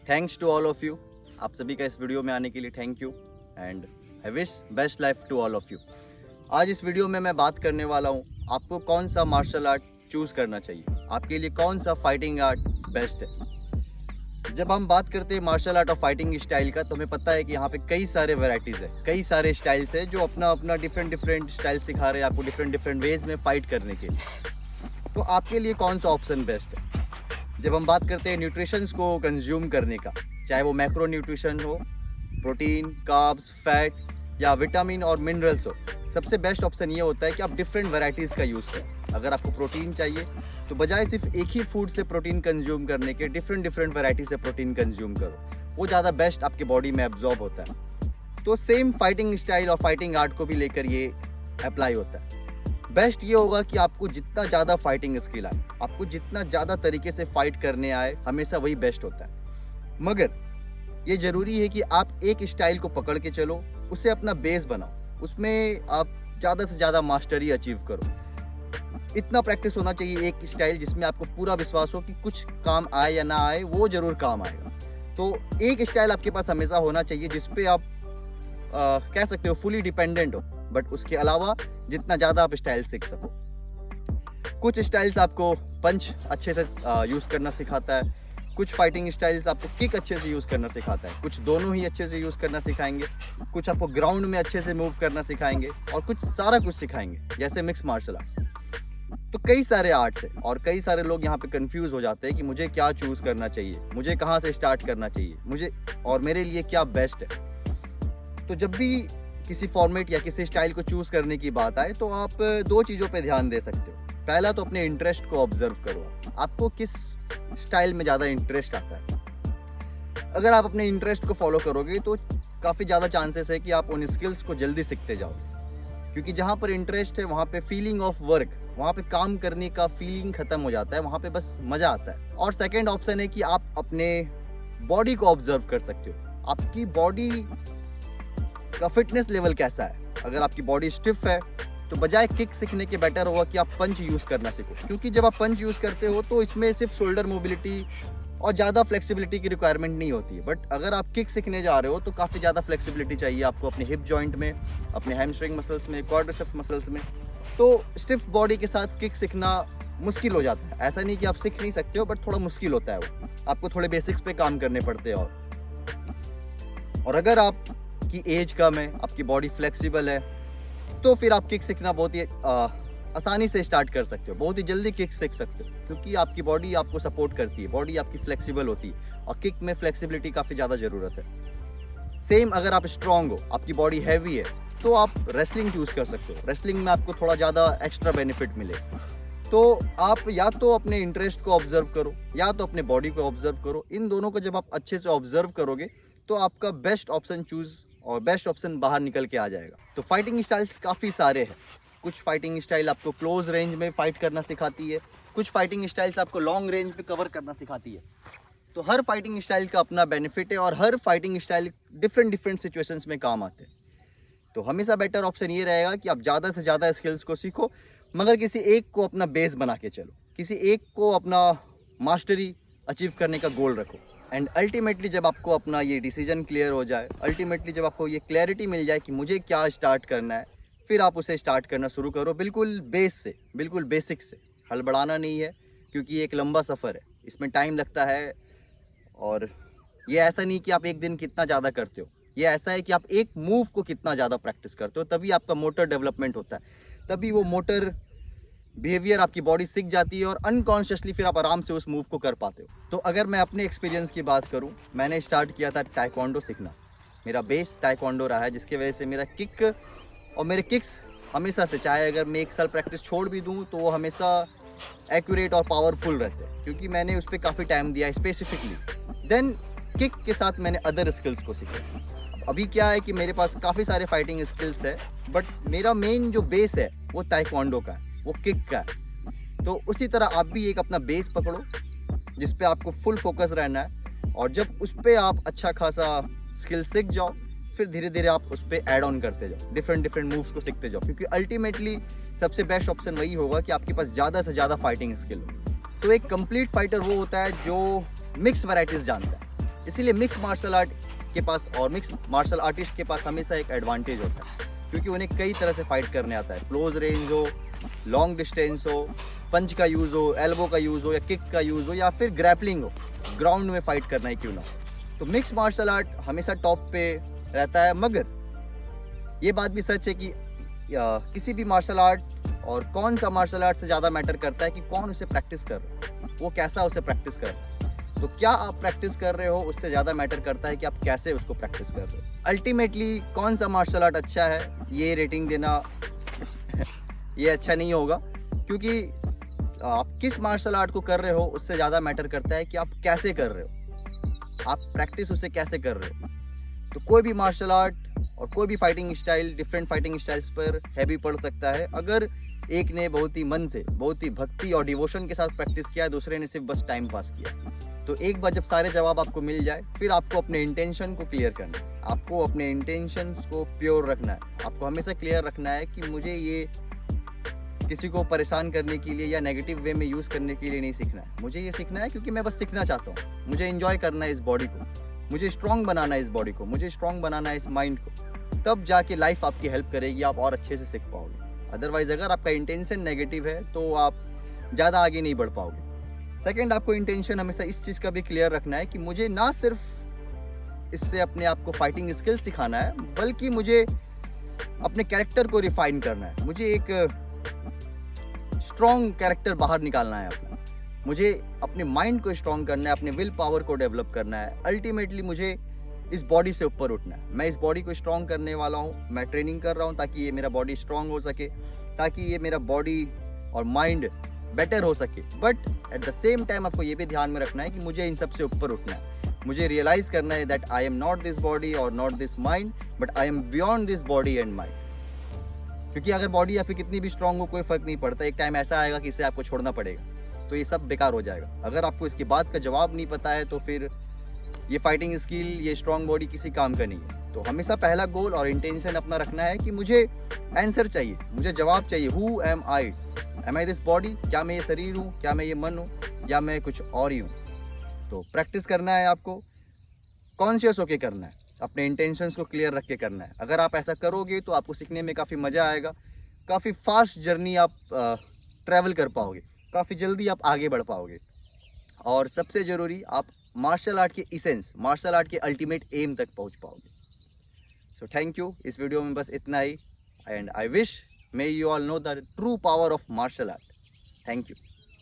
Thanks to all of you. आप सभी का इस वीडियो में आने के लिए thank you and I wish best life to all of you. आज इस वीडियो में मैं बात करने वाला हूँ आपको कौन सा मार्शल आर्ट चूज़ करना चाहिए, आपके लिए कौन सा फाइटिंग आर्ट बेस्ट है। जब हम बात करते हैं मार्शल आर्ट और फाइटिंग स्टाइल का, तो हमें पता है कि यहाँ पे कई सारे वैरायटीज़ है, कई सारे स्टाइल्स है जो अपना अपना डिफरेंट स्टाइल सिखा रहे हैं आपको डिफरेंट वेज में फाइट करने के लिए। तो आपके लिए कौन सा ऑप्शन बेस्ट है। जब हम बात करते हैं न्यूट्रिशंस को कंज्यूम करने का, चाहे वो मैक्रो न्यूट्रिशन हो, प्रोटीन, कार्ब्स, फैट या विटामिन और मिनरल्स हो, सबसे बेस्ट ऑप्शन ये होता है कि आप डिफरेंट वैरायटीज़ का यूज़ करें। अगर आपको प्रोटीन चाहिए तो बजाय सिर्फ एक ही फूड से प्रोटीन कंज्यूम करने के डिफरेंट वैरायटी से प्रोटीन कंज्यूम करो, वो ज़्यादा बेस्ट आपके बॉडी में एब्जॉर्ब होता है। तो सेम फाइटिंग स्टाइल और फाइटिंग आर्ट को भी लेकर ये अप्लाई होता है। बेस्ट ये होगा कि आपको जितना ज़्यादा फाइटिंग स्किल आए, आपको जितना ज़्यादा तरीके से फाइट करने आए, हमेशा वही बेस्ट होता है। मगर ये ज़रूरी है कि आप एक स्टाइल को पकड़ के चलो, उसे अपना बेस बनाओ, उसमें आप ज़्यादा से ज़्यादा मास्टरी अचीव करो। इतना प्रैक्टिस होना चाहिए एक स्टाइल जिसमें आपको पूरा विश्वास हो कि कुछ काम आए या ना आए, वो ज़रूर काम आएगा। तो एक स्टाइल आपके पास हमेशा होना चाहिए जिसपे आप कह सकते हो फुली डिपेंडेंट हो, बट उसके अलावा जितना ज़्यादा आप स्टाइल सीख सको। कुछ स्टाइल्स आपको पंच अच्छे से यूज़ करना सिखाता है, कुछ फाइटिंग स्टाइल्स आपको किक अच्छे से यूज़ करना सिखाता है, कुछ दोनों ही अच्छे से यूज़ करना सिखाएंगे, कुछ आपको ग्राउंड में अच्छे से मूव करना सिखाएंगे और कुछ सारा कुछ सिखाएंगे, जैसे मिक्स मार्शल आर्ट्स। तो कई सारे आर्ट्स है और कई सारे लोग यहाँ पे कंफ्यूज हो जाते हैं कि मुझे क्या चूज़ करना चाहिए, मुझे कहाँ से स्टार्ट करना चाहिए, मुझे और मेरे लिए क्या बेस्ट है। तो जब भी किसी फॉर्मेट या किसी स्टाइल को चूज़ करने की बात आए तो आप दो चीज़ों पे ध्यान दे सकते हो। पहला तो अपने इंटरेस्ट को ऑब्जर्व करो, आपको किस स्टाइल में ज़्यादा इंटरेस्ट आता है। अगर आप अपने इंटरेस्ट को फॉलो करोगे तो काफ़ी ज़्यादा चांसेस है कि आप उन स्किल्स को जल्दी सीखते जाओगे, क्योंकि जहाँ पर इंटरेस्ट है वहाँ पे फीलिंग ऑफ वर्क, वहाँ पे काम करने का फीलिंग ख़त्म हो जाता है, वहाँ पे बस मज़ा आता है। और सेकेंड ऑप्शन है कि आप अपने बॉडी को ऑब्जर्व कर सकते हो, आपकी बॉडी का फिटनेस लेवल कैसा है। अगर आपकी बॉडी स्टिफ है तो बजाय किक सीखने के बेटर होगा कि आप पंच यूज़ करना सीखो, क्योंकि जब आप पंच यूज़ करते हो तो इसमें सिर्फ शोल्डर मोबिलिटी और ज़्यादा फ्लेक्सिबिलिटी की रिक्वायरमेंट नहीं होती है। बट अगर आप किक सीखने जा रहे हो तो काफ़ी ज़्यादा फ्लेक्सिबिलिटी चाहिए आपको अपने हिप जॉइंट में, अपने हैमस्ट्रिंग मसल्स में, क्वाड्रिसेप्स मसल्स में। तो स्टिफ बॉडी के साथ किक सीखना मुश्किल हो जाता है। ऐसा नहीं कि आप सीख नहीं सकते हो, बट थोड़ा मुश्किल होता है, वो आपको थोड़े बेसिक्स पे काम करने पड़ते हैं। और अगर आप की एज कम है, आपकी बॉडी फ्लेक्सिबल है, तो फिर आप किक सीखना बहुत ही आसानी से स्टार्ट कर सकते हो, बहुत ही जल्दी किक सीख सकते हो, क्योंकि आपकी बॉडी आपको सपोर्ट करती है, बॉडी आपकी फ्लेक्सिबल होती है और किक में फ्लेक्सिबिलिटी काफ़ी ज़्यादा ज़रूरत है। सेम अगर आप स्ट्रॉन्ग हो, आपकी बॉडी हैवी है, तो आप रेसलिंग चूज़ कर सकते हो। रेसलिंग में आपको थोड़ा ज़्यादा एक्स्ट्रा बेनिफिट मिले। तो आप या तो अपने इंटरेस्ट को ऑब्जर्व करो या तो अपने बॉडी को ऑब्जर्व करो। इन दोनों को जब आप अच्छे से ऑब्जर्व करोगे तो आपका बेस्ट ऑप्शन चूज़ और बेस्ट ऑप्शन बाहर निकल के आ जाएगा। तो फाइटिंग स्टाइल्स काफ़ी सारे हैं। कुछ फाइटिंग स्टाइल आपको क्लोज रेंज में फाइट करना सिखाती है, कुछ फाइटिंग स्टाइल्स आपको लॉन्ग रेंज पे कवर करना सिखाती है। तो हर फाइटिंग स्टाइल का अपना बेनिफिट है और हर फाइटिंग स्टाइल डिफरेंट सिचुएशंस में काम आते हैं। तो हमेशा बेटर ऑप्शन ये रहेगा कि आप ज़्यादा से ज़्यादा स्किल्स को सीखो, मगर किसी एक को अपना बेस बना के चलो, किसी एक को अपना मास्टरी अचीव करने का गोल रखो। एंड अल्टीमेटली जब आपको अपना ये डिसीजन क्लियर हो जाए, अल्टीमेटली जब आपको ये क्लैरिटी मिल जाए कि मुझे क्या स्टार्ट करना है, फिर आप उसे स्टार्ट करना शुरू करो, बिल्कुल बेस से, बिल्कुल बेसिक से। हड़बड़ाना नहीं है, क्योंकि ये एक लंबा सफ़र है, इसमें टाइम लगता है। और ये ऐसा नहीं कि आप एक दिन कितना ज़्यादा करते हो, ये ऐसा है कि आप एक मूव को कितना ज़्यादा प्रैक्टिस करते हो, तभी आपका मोटर डेवलपमेंट होता है, तभी वो मोटर बिहेवियर आपकी बॉडी सीख जाती है और अनकॉन्शियसली फिर आप आराम से उस मूव को कर पाते हो। तो अगर मैं अपने एक्सपीरियंस की बात करूं, मैंने स्टार्ट किया था ताइक्वांडो सीखना। मेरा बेस ताइक्वांडो रहा है, जिसकी वजह से मेरा किक और मेरे किक्स हमेशा से, चाहे अगर मैं एक साल प्रैक्टिस छोड़ भी दूं तो वो हमेशा एक्यूरेट और पावरफुल रहते हैं, क्योंकि मैंने उस पर काफ़ी टाइम दिया स्पेसिफिकली। देन किक के साथ मैंने अदर स्किल्स को सीखा। अभी क्या है कि मेरे पास काफ़ी सारे फाइटिंग स्किल्स है, बट मेरा मेन जो बेस है वो ताइक्वांडो का है, वो किक का है। तो उसी तरह आप भी एक अपना बेस पकड़ो जिस पे आपको फुल फोकस रहना है, और जब उस पर आप अच्छा खासा स्किल सीख जाओ, फिर धीरे धीरे आप उस पर ऐड ऑन करते जाओ, डिफरेंट मूव्स को सीखते जाओ, क्योंकि अल्टीमेटली सबसे बेस्ट ऑप्शन वही होगा कि आपके पास ज़्यादा से ज़्यादा फाइटिंग स्किल हो। तो एक कंप्लीट फाइटर वो होता है जो मिक्स वैरायटीज़ जानता है। इसीलिए मिक्स मार्शल आर्ट के पास और मिक्स मार्शल आर्टिस्ट के पास हमेशा एक एडवांटेज होता है, क्योंकि उन्हें कई तरह से फाइट करने आता है। क्लोज रेंज हो, लॉन्ग डिस्टेंस हो, पंच का यूज़ हो, एल्बो का यूज़ हो, या किक का यूज़ हो, या फिर ग्रैपलिंग हो, ग्राउंड में फाइट करना ही क्यों ना हो। तो मिक्स मार्शल आर्ट हमेशा टॉप पे रहता है। मगर ये बात भी सच है कि किसी भी मार्शल आर्ट और कौन सा मार्शल आर्ट से ज़्यादा मैटर करता है कि कौन उसे प्रैक्टिस कर रहा है, वो कैसा उसे प्रैक्टिस कर रहा है। तो क्या आप प्रैक्टिस कर रहे हो उससे ज़्यादा मैटर करता है कि आप कैसे उसको प्रैक्टिस कर रहे हो। अल्टीमेटली कौन सा मार्शल आर्ट अच्छा है ये रेटिंग देना ये अच्छा नहीं होगा, क्योंकि आप किस मार्शल आर्ट को कर रहे हो उससे ज़्यादा मैटर करता है कि आप कैसे कर रहे हो, आप प्रैक्टिस उसे कैसे कर रहे हो। तो कोई भी मार्शल आर्ट और कोई भी fighting style different fighting styles पर हैवी पड़ सकता है। अगर एक ने बहुत ही मन से, बहुत ही भक्ति और डिवोशन के साथ प्रैक्टिस किया, दूसरे ने सिर्फ बस टाइम पास किया। तो एक बार जब सारे जवाब आपको मिल जाए, फिर आपको अपने इंटेंशन को क्लियर करना है, आपको अपने इंटेंशंस को प्योर रखना है। आपको हमेशा क्लियर रखना है कि मुझे ये किसी को परेशान करने के लिए या नेगेटिव वे में यूज़ करने के लिए नहीं सीखना है। मुझे ये सीखना है क्योंकि मैं बस सीखना चाहता हूँ, मुझे एंजॉय करना है इस बॉडी को, मुझे स्ट्रॉन्ग बनाना है इस बॉडी को, मुझे स्ट्रॉन्ग बनाना है इस माइंड को। तब जाके लाइफ आपकी हेल्प करेगी, आप और अच्छे से सीख पाओगे। अदरवाइज अगर आपका इंटेंशन नेगेटिव है तो आप ज़्यादा आगे नहीं बढ़ पाओगे। सेकंड, आपको इंटेंशन हमेशा इस चीज़ का भी क्लियर रखना है कि मुझे ना सिर्फ इससे अपने आप को फाइटिंग स्किल्स सिखाना है, बल्कि मुझे अपने कैरेक्टर को रिफाइन करना है। मुझे एक स्ट्रॉन्ग कैरेक्टर बाहर निकालना है अपना, मुझे अपने माइंड को स्ट्रॉन्ग करना है, अपने विल पावर को डेवलप करना है। अल्टीमेटली मुझे इस बॉडी से ऊपर उठना है। मैं इस बॉडी को स्ट्रॉन्ग करने वाला हूँ, मैं ट्रेनिंग कर रहा हूँ ताकि ये मेरा बॉडी स्ट्रॉन्ग हो सके, ताकि ये मेरा बॉडी और माइंड बेटर हो सके। But at the same time आपको ये भी ध्यान में रखना है कि मुझे इन सबसे ऊपर उठना है। मुझे रियलाइज़ करना है that I am not this body और not this mind, but I am beyond this body and mind. क्योंकि अगर बॉडी आपकी कितनी भी स्ट्रॉन्ग हो, कोई फ़र्क नहीं पड़ता, एक टाइम ऐसा आएगा कि इसे आपको छोड़ना पड़ेगा, तो ये सब बेकार हो जाएगा। अगर आपको इसकी बात का जवाब नहीं पता है तो फिर ये फाइटिंग स्किल, ये स्ट्रॉन्ग बॉडी किसी काम का नहीं है। तो हमेशा पहला गोल और इंटेंशन अपना रखना है कि मुझे आंसर चाहिए, मुझे जवाब चाहिए। Who am I this body? क्या मैं ये शरीर हूँ, क्या मैं ये मन हूँ, या मैं कुछ और ही हूँ? तो प्रैक्टिस करना है आपको, कॉन्शियस होके करना है, अपने इंटेंशंस को क्लियर रख के करना है। अगर आप ऐसा करोगे तो आपको सीखने में काफ़ी मज़ा आएगा, काफ़ी फास्ट जर्नी आप ट्रैवल कर पाओगे, काफ़ी जल्दी आप आगे बढ़ पाओगे। और सबसे ज़रूरी, आप मार्शल आर्ट के इसेंस, मार्शल आर्ट के अल्टीमेट एम तक पहुंच पाओगे। So thank you. इस वीडियो में बस इतना ही, and I wish may you all know the true power of martial art. Thank you.